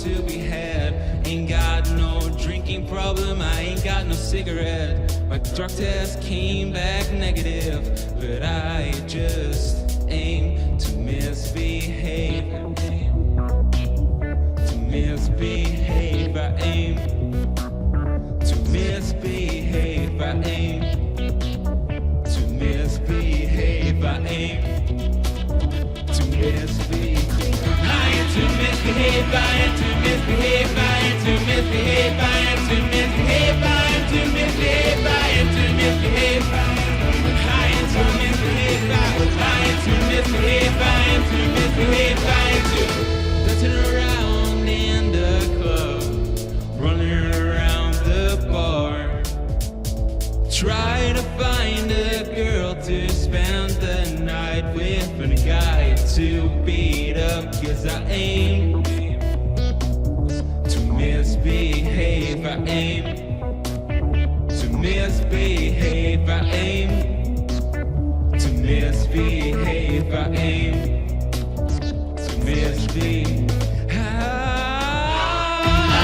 To be had, ain't got no drinking problem, I ain't got no cigarette. My drug test came back negative, but I just aim to misbehave. To misbehave, I aim to misbehave, I aim to misbehave, I aim to misbehave. I am to misbehave, I am to misbehave, I am to misbehave, I am to misbehave, I am to misbehave, I am to misbehave, I am to misbehave, I am to misbehave, I am to misbehave, I am to dancing around in the club, running around the bar, try to find a girl to spend the night with and a guy to beat up, 'cause I aim to misbehave, I aim to misbehave, I aim to misbehave, I aim to misbehave. I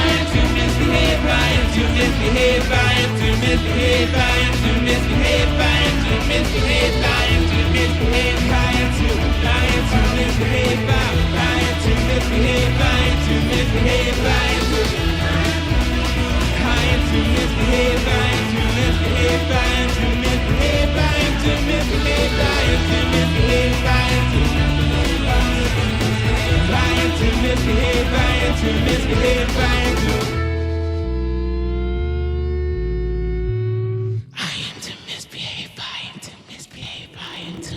am to misbehave, I am to misbehave, I am to misbehave, I am to misbehave, I am to misbehave, I am to misbehave, I am to misbehave, I am to misbehave, I am to misbehave, I am to misbehave, I am to misbehave, I am to misbehave, I am to misbehave, I am to misbehave, I am to misbehave, I am to misbehave, I am to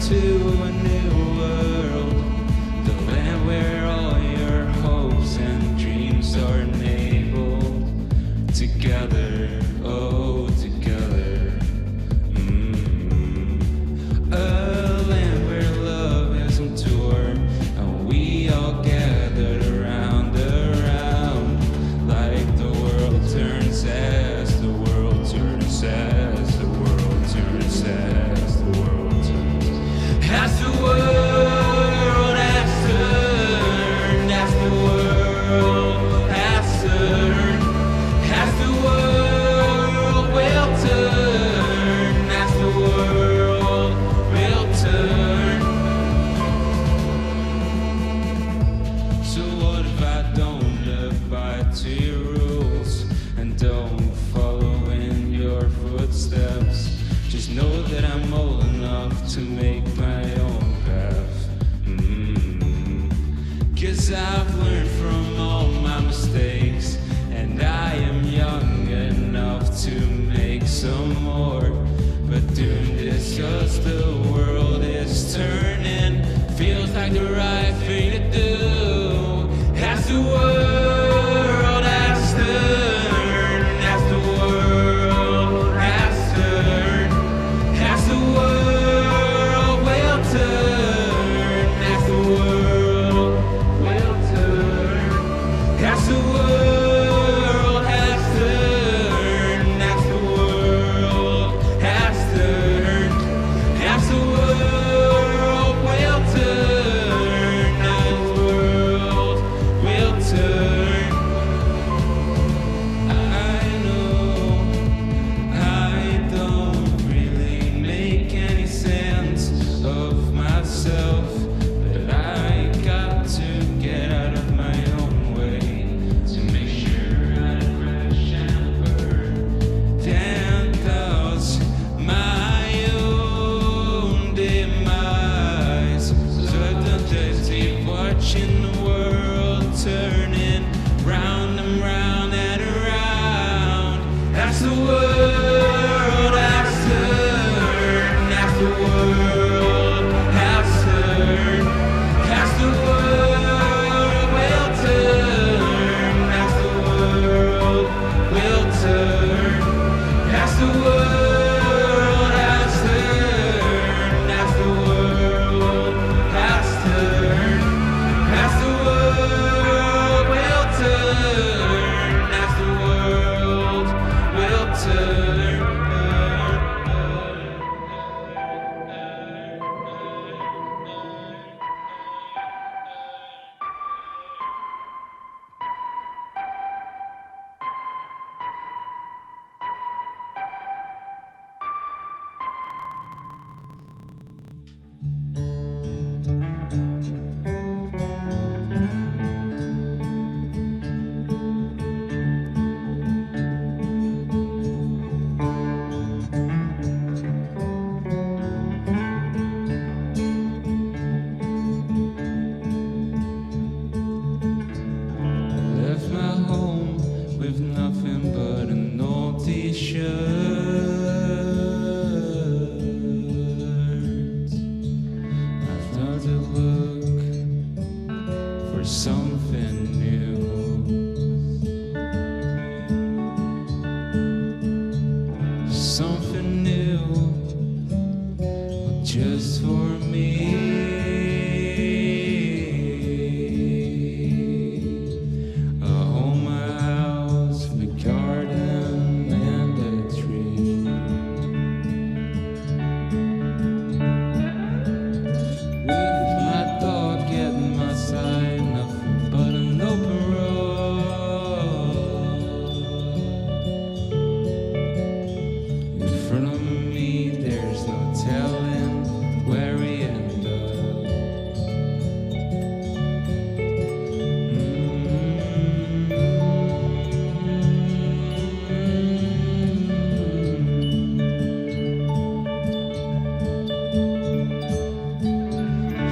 to a new world, the land where all your hopes and dreams are enabled together, oh together. A land where love is on tour, and we all gathered around, like the world turns as the world turns as the world turns as the world turns. As the world has turned, as the world has turned, as the world will turn, as the world will turn. So what if I don't abide to your rules and don't follow in your footsteps? Just know that I'm old enough to make my own path. 'Cause I've learned from all my mistakes, and I am young enough to make some more. But doing this 'cause the world is turning feels like the right thing to do. As the world has turned, as the world has turned, as the world will turn, as the world will turn, as the world has turned, as the world has turned, as the just for me. A home, a house, a garden, and a tree. With my dog at my side, nothing but an open road. In front of me, there's no telling where we end up.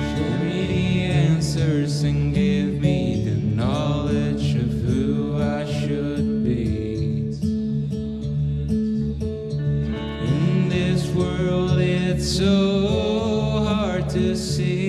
Show me the answers and give me the knowledge of who I should be. In this world, it's so hard to see.